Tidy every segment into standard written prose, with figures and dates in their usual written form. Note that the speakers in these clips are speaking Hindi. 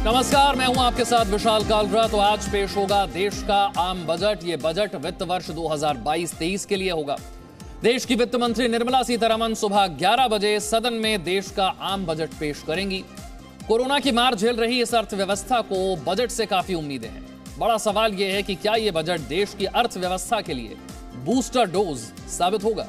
नमस्कार, मैं हूं आपके साथ विशाल कालरा। तो आज पेश होगा देश का आम बजट। ये बजट वित्त वर्ष 2022-23 के लिए होगा। देश की वित्त मंत्री निर्मला सीतारमण सुबह 11 बजे सदन में देश का आम बजट पेश करेंगी। कोरोना की मार झेल रही इस अर्थव्यवस्था को बजट से काफी उम्मीदें हैं। बड़ा सवाल यह है कि क्या यह बजट देश की अर्थव्यवस्था के लिए बूस्टर डोज साबित होगा।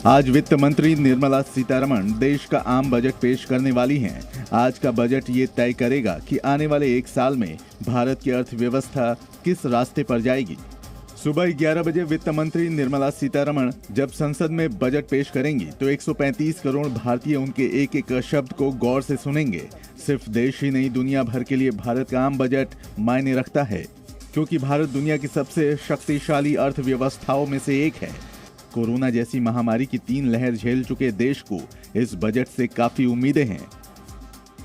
आज वित्त मंत्री निर्मला सीतारमण देश का आम बजट पेश करने वाली हैं। आज का बजट ये तय करेगा कि आने वाले एक साल में भारत की अर्थव्यवस्था किस रास्ते पर जाएगी। सुबह 11 बजे वित्त मंत्री निर्मला सीतारमण जब संसद में बजट पेश करेंगी तो 135 करोड़ भारतीय उनके एक एक शब्द को गौर से सुनेंगे। सिर्फ देश ही नहीं, दुनिया भर के लिए भारत का आम बजट मायने रखता है, क्योंकि भारत दुनिया की सबसे शक्तिशाली अर्थव्यवस्थाओं में से एक है। कोरोना जैसी महामारी की 3 लहर झेल चुके देश को इस बजट से काफी उम्मीदें हैं।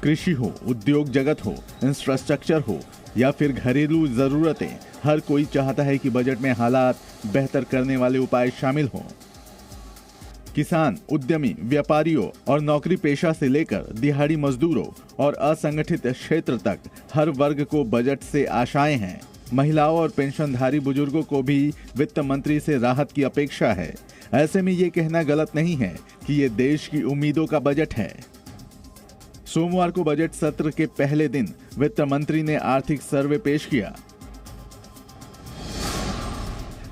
कृषि हो, उद्योग जगत हो, इंफ्रास्ट्रक्चर हो या फिर घरेलू जरूरतें, हर कोई चाहता है कि बजट में हालात बेहतर करने वाले उपाय शामिल हों। किसान, उद्यमी, व्यापारियों और नौकरी पेशा से लेकर दिहाड़ी मजदूरों और असंगठित क्षेत्र तक हर वर्ग को बजट से आशाएं हैं। महिलाओं और पेंशनधारी बुजुर्गों को भी वित्त मंत्री से राहत की अपेक्षा है। ऐसे में ये कहना गलत नहीं है कि ये देश की उम्मीदों का बजट है। सोमवार को बजट सत्र के पहले दिन वित्त मंत्री ने आर्थिक सर्वे पेश किया।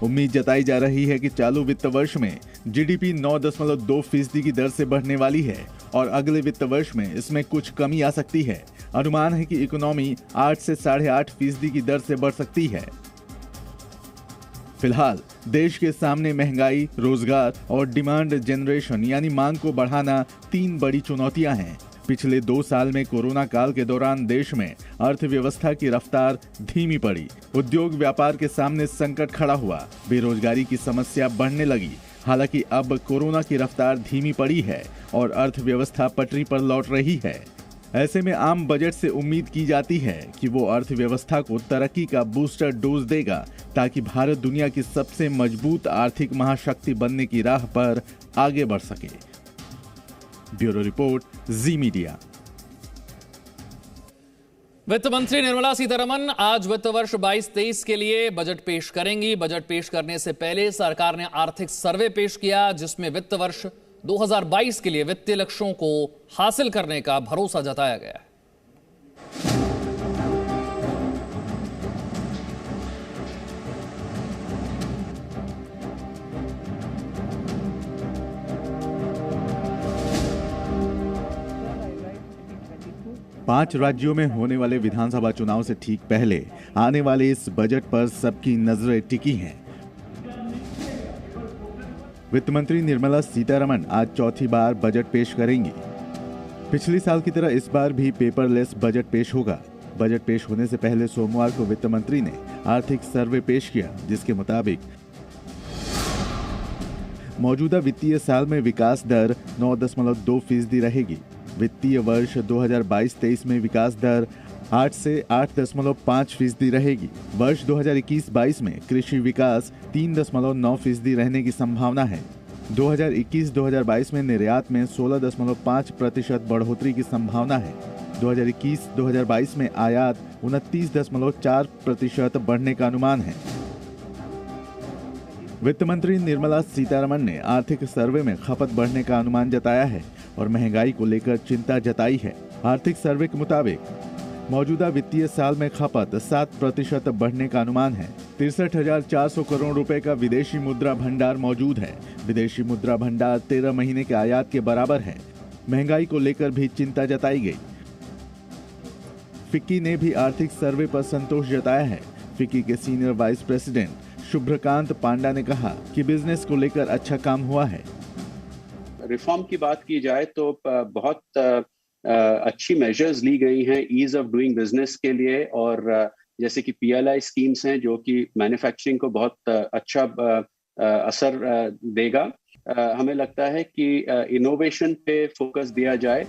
उम्मीद जताई जा रही है कि चालू वित्त वर्ष में जीडीपी 9.2% की दर से बढ़ने वाली है और अगले वित्त वर्ष में इसमें कुछ कमी आ सकती है। अनुमान है कि इकोनॉमी 8 से 8.5% की दर से बढ़ सकती है। फिलहाल देश के सामने महंगाई, रोजगार और डिमांड जनरेशन यानी मांग को बढ़ाना 3 बड़ी चुनौतियां हैं। पिछले 2 साल में कोरोना काल के दौरान देश में अर्थव्यवस्था की रफ्तार धीमी पड़ी। उद्योग व्यापार के सामने संकट खड़ा हुआ, बेरोजगारी की समस्या बढ़ने लगी। हालांकि अब कोरोना की रफ्तार धीमी पड़ी है और अर्थव्यवस्था पटरी पर लौट रही है। ऐसे में आम बजट से उम्मीद की जाती है कि वो अर्थव्यवस्था को तरक्की का बूस्टर डोज देगा, ताकि भारत दुनिया की सबसे मजबूत आर्थिक महाशक्ति बनने की राह पर आगे बढ़ सके। ब्यूरो रिपोर्ट, जी मीडिया। वित्त मंत्री निर्मला सीतारमण आज वित्त वर्ष 22-23 के लिए बजट पेश करेंगी। बजट पेश करने से पहले सरकार ने आर्थिक सर्वे पेश किया, जिसमें वित्त वर्ष 2022 के लिए वित्तीय लक्ष्यों को हासिल करने का भरोसा जताया गया है। पांच राज्यों में होने वाले विधानसभा चुनाव से ठीक पहले आने वाले इस बजट पर सबकी नजरें टिकी हैं। वित्त मंत्री निर्मला सीतारमण आज चौथी बार बजट पेश करेंगी। पिछले साल की तरह इस बार भी पेपरलेस बजट पेश होगा। बजट पेश होने से पहले सोमवार को वित्त मंत्री ने आर्थिक सर्वे पेश किया, जिसके मुताबिक मौजूदा वित्तीय साल में विकास दर 9.2% रहेगी। वित्तीय वर्ष 2022-23 में विकास दर 8 से 8.5% रहेगी। वर्ष 2021-22 में कृषि विकास 3.9% रहने की संभावना है। 2021-2022 में निर्यात में 16.5% बढ़ोतरी की संभावना है। 2021-2022 में आयात 29.4% बढ़ने का अनुमान है। वित्त मंत्री निर्मला सीतारमण ने आर्थिक सर्वे में खपत बढ़ने का अनुमान जताया है और महंगाई को लेकर चिंता जताई है। आर्थिक सर्वे के मुताबिक मौजूदा वित्तीय साल में खपत 7% बढ़ने का अनुमान है। 63,400 करोड़ रुपए का विदेशी मुद्रा भंडार मौजूद है। विदेशी मुद्रा भंडार 13 महीने के आयात के बराबर है। महंगाई को लेकर भी चिंता जताई गई। फिक्की ने भी आर्थिक सर्वे पर संतोष जताया है। फिक्की के सीनियर वाइस प्रेसिडेंट शुभ्रकांत पांडा ने कहा कि बिजनेस को लेकर अच्छा काम हुआ है। रिफॉर्म की बात की जाए तो बहुत अच्छी मेजर्स ली गई हैं ईज ऑफ डूइंग बिजनेस के लिए, और जैसे कि पीएलआई स्कीम्स हैं जो कि मैन्युफैक्चरिंग को बहुत अच्छा असर देगा। हमें लगता है कि इनोवेशन पे फोकस दिया जाए।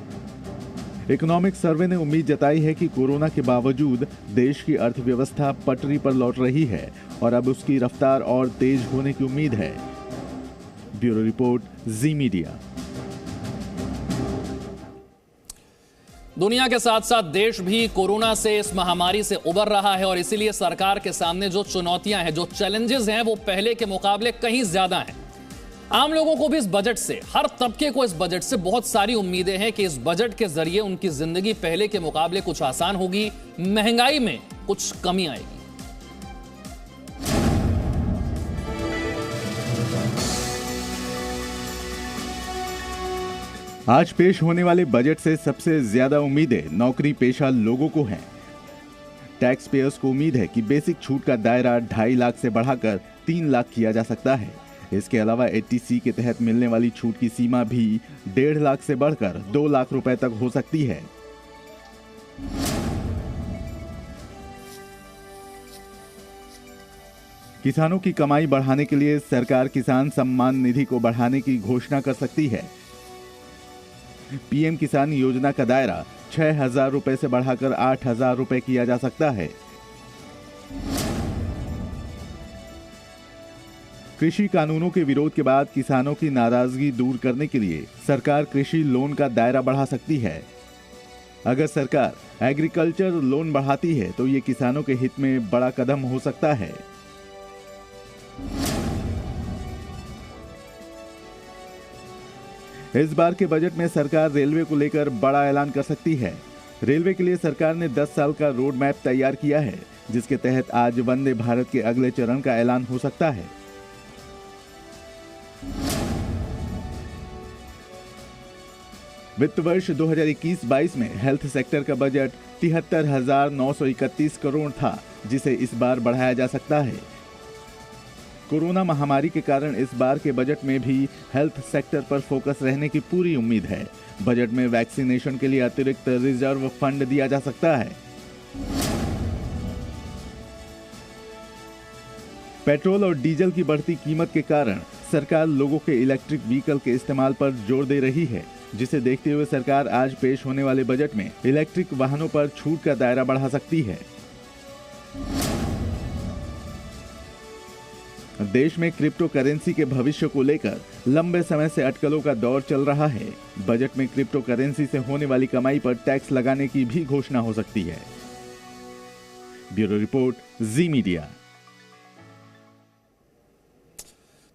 इकोनॉमिक सर्वे ने उम्मीद जताई है कि कोरोना के बावजूद देश की अर्थव्यवस्था पटरी पर लौट रही है और अब उसकी रफ्तार और तेज होने की उम्मीद है। ब्यूरो रिपोर्ट, जी मीडिया। दुनिया के साथ साथ देश भी कोरोना से, इस महामारी से उबर रहा है और इसीलिए सरकार के सामने जो चुनौतियां हैं, जो चैलेंजेस हैं, वो पहले के मुकाबले कहीं ज्यादा हैं। आम लोगों को भी इस बजट से, हर तबके को इस बजट से बहुत सारी उम्मीदें हैं कि इस बजट के जरिए उनकी जिंदगी पहले के मुकाबले कुछ आसान होगी, महंगाई में कुछ कमी आएगी। आज पेश होने वाले बजट से सबसे ज्यादा उम्मीदें नौकरी पेशा लोगों को हैं। टैक्स पेयर्स को उम्मीद है कि बेसिक छूट का दायरा 2.5 लाख से बढ़ाकर 3 लाख किया जा सकता है। इसके अलावा 80C के तहत मिलने वाली छूट की सीमा भी 1.5 लाख से बढ़कर 2 लाख रुपए तक हो सकती है। किसानों की कमाई बढ़ाने के लिए सरकार किसान सम्मान निधि को बढ़ाने की घोषणा कर सकती है। पीएम किसान योजना का दायरा 6,000 रुपए से बढ़ाकर 8,000 रुपए किया जा सकता है। कृषि कानूनों के विरोध के बाद किसानों की नाराजगी दूर करने के लिए सरकार कृषि लोन का दायरा बढ़ा सकती है। अगर सरकार एग्रीकल्चर लोन बढ़ाती है तो ये किसानों के हित में बड़ा कदम हो सकता है। इस बार के बजट में सरकार रेलवे को लेकर बड़ा ऐलान कर सकती है। रेलवे के लिए सरकार ने 10 साल का रोड मैप तैयार किया है, जिसके तहत आज वंदे भारत के अगले चरण का ऐलान हो सकता है। वित्त वर्ष 2021-22 में हेल्थ सेक्टर का बजट 73,931 करोड़ था, जिसे इस बार बढ़ाया जा सकता है। कोरोना महामारी के कारण इस बार के बजट में भी हेल्थ सेक्टर पर फोकस रहने की पूरी उम्मीद है। बजट में वैक्सीनेशन के लिए अतिरिक्त रिजर्व फंड दिया जा सकता है। पेट्रोल और डीजल की बढ़ती कीमत के कारण सरकार लोगों के इलेक्ट्रिक व्हीकल के इस्तेमाल पर जोर दे रही है, जिसे देखते हुए सरकार आज पेश होने वाले बजट में इलेक्ट्रिक वाहनों पर छूट का दायरा बढ़ा सकती है। देश में क्रिप्टो करेंसी के भविष्य को लेकर लंबे समय से अटकलों का दौर चल रहा है। बजट में क्रिप्टो करेंसी से होने वाली कमाई पर टैक्स लगाने की भी घोषणा हो सकती है। ब्यूरो रिपोर्ट, जी मीडिया।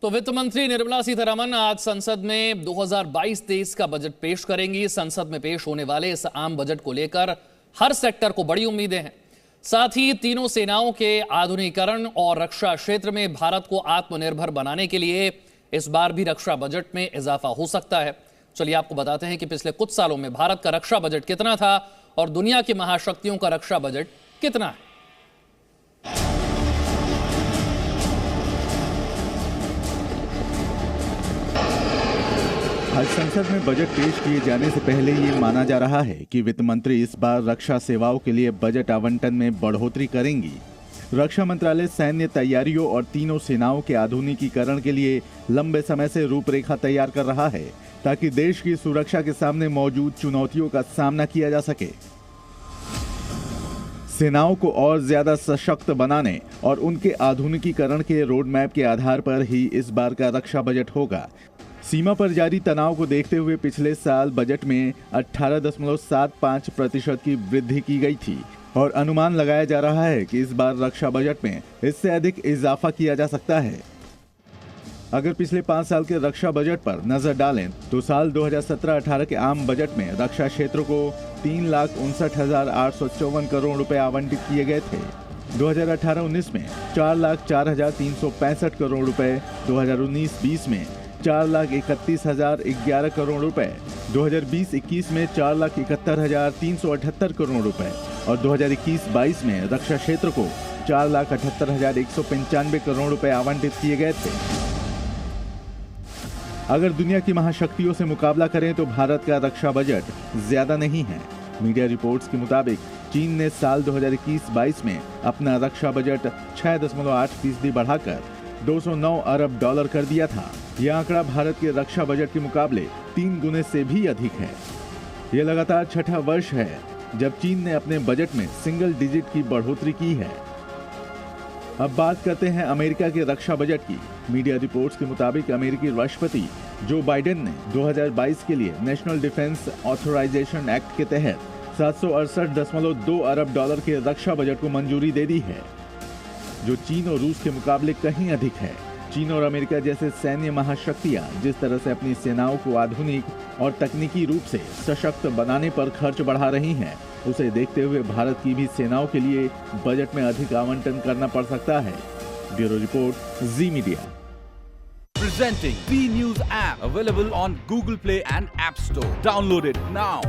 तो वित्त मंत्री निर्मला सीतारमण आज संसद में 2022-23 का बजट पेश करेंगी। संसद में पेश होने वाले इस आम बजट को लेकर हर सेक्टर को बड़ी उम्मीदें हैं। साथ ही तीनों सेनाओं के आधुनिकीकरण और रक्षा क्षेत्र में भारत को आत्मनिर्भर बनाने के लिए इस बार भी रक्षा बजट में इजाफा हो सकता है। चलिए आपको बताते हैं कि पिछले कुछ सालों में भारत का रक्षा बजट कितना था और दुनिया की महाशक्तियों का रक्षा बजट कितना है। आज संसद में बजट पेश किए जाने से पहले ये माना जा रहा है कि वित्त मंत्री इस बार रक्षा सेवाओं के लिए बजट आवंटन में बढ़ोतरी करेंगी। रक्षा मंत्रालय सैन्य तैयारियों और तीनों सेनाओं के आधुनिकीकरण के लिए लंबे समय से रूपरेखा तैयार कर रहा है, ताकि देश की सुरक्षा के सामने मौजूद चुनौतियों का सामना किया जा सके। सेनाओं को और ज्यादा सशक्त बनाने और उनके आधुनिकीकरण के रोड मैप के आधार पर ही इस बार का रक्षा बजट होगा। सीमा पर जारी तनाव को देखते हुए पिछले साल बजट में 18.75% की वृद्धि की गई थी और अनुमान लगाया जा रहा है कि इस बार रक्षा बजट में इससे अधिक इजाफा किया जा सकता है। अगर पिछले 5 साल के रक्षा बजट पर नजर डालें तो साल 2017-18 के आम बजट में रक्षा क्षेत्र को 3,59,854 करोड़ रुपए आवंटित किए गए थे। 2018-19 में 4,04,365 करोड़ रुपए, 2019-20 में 4,31,011 करोड़ रुपए, 2020-21 में 4,71,378 करोड़ रुपए और 2021-22 में रक्षा क्षेत्र को 4,78,195 करोड़ रुपए आवंटित किए गए थे। अगर दुनिया की महाशक्तियों से मुकाबला करें तो भारत का रक्षा बजट ज्यादा नहीं है। मीडिया रिपोर्ट्स के मुताबिक चीन ने साल 2021-22 में अपना रक्षा बजट 6.8% बढ़ाकर $209 अरब कर दिया था। यह आंकड़ा भारत के रक्षा बजट के मुकाबले 3 गुने से भी अधिक है। ये लगातार छठा वर्ष है जब चीन ने अपने बजट में सिंगल डिजिट की बढ़ोतरी की है। अब बात करते हैं अमेरिका के रक्षा बजट की। मीडिया रिपोर्ट्स के मुताबिक अमेरिकी राष्ट्रपति जो बाइडेन ने 2022 के लिए नेशनल डिफेंस ऑथराइजेशन एक्ट के तहत 768.2 अरब डॉलर के रक्षा बजट को मंजूरी दे दी है, जो चीन और रूस के मुकाबले कहीं अधिक है। चीन और अमेरिका जैसे सैन्य महाशक्तियां जिस तरह से अपनी सेनाओं को आधुनिक और तकनीकी रूप से सशक्त बनाने पर खर्च बढ़ा रही हैं, उसे देखते हुए भारत की भी सेनाओं के लिए बजट में अधिक आवंटन करना पड़ सकता है। Bureau report, ji media. Presenting B News app, available on Google Play and App Store. Download it now.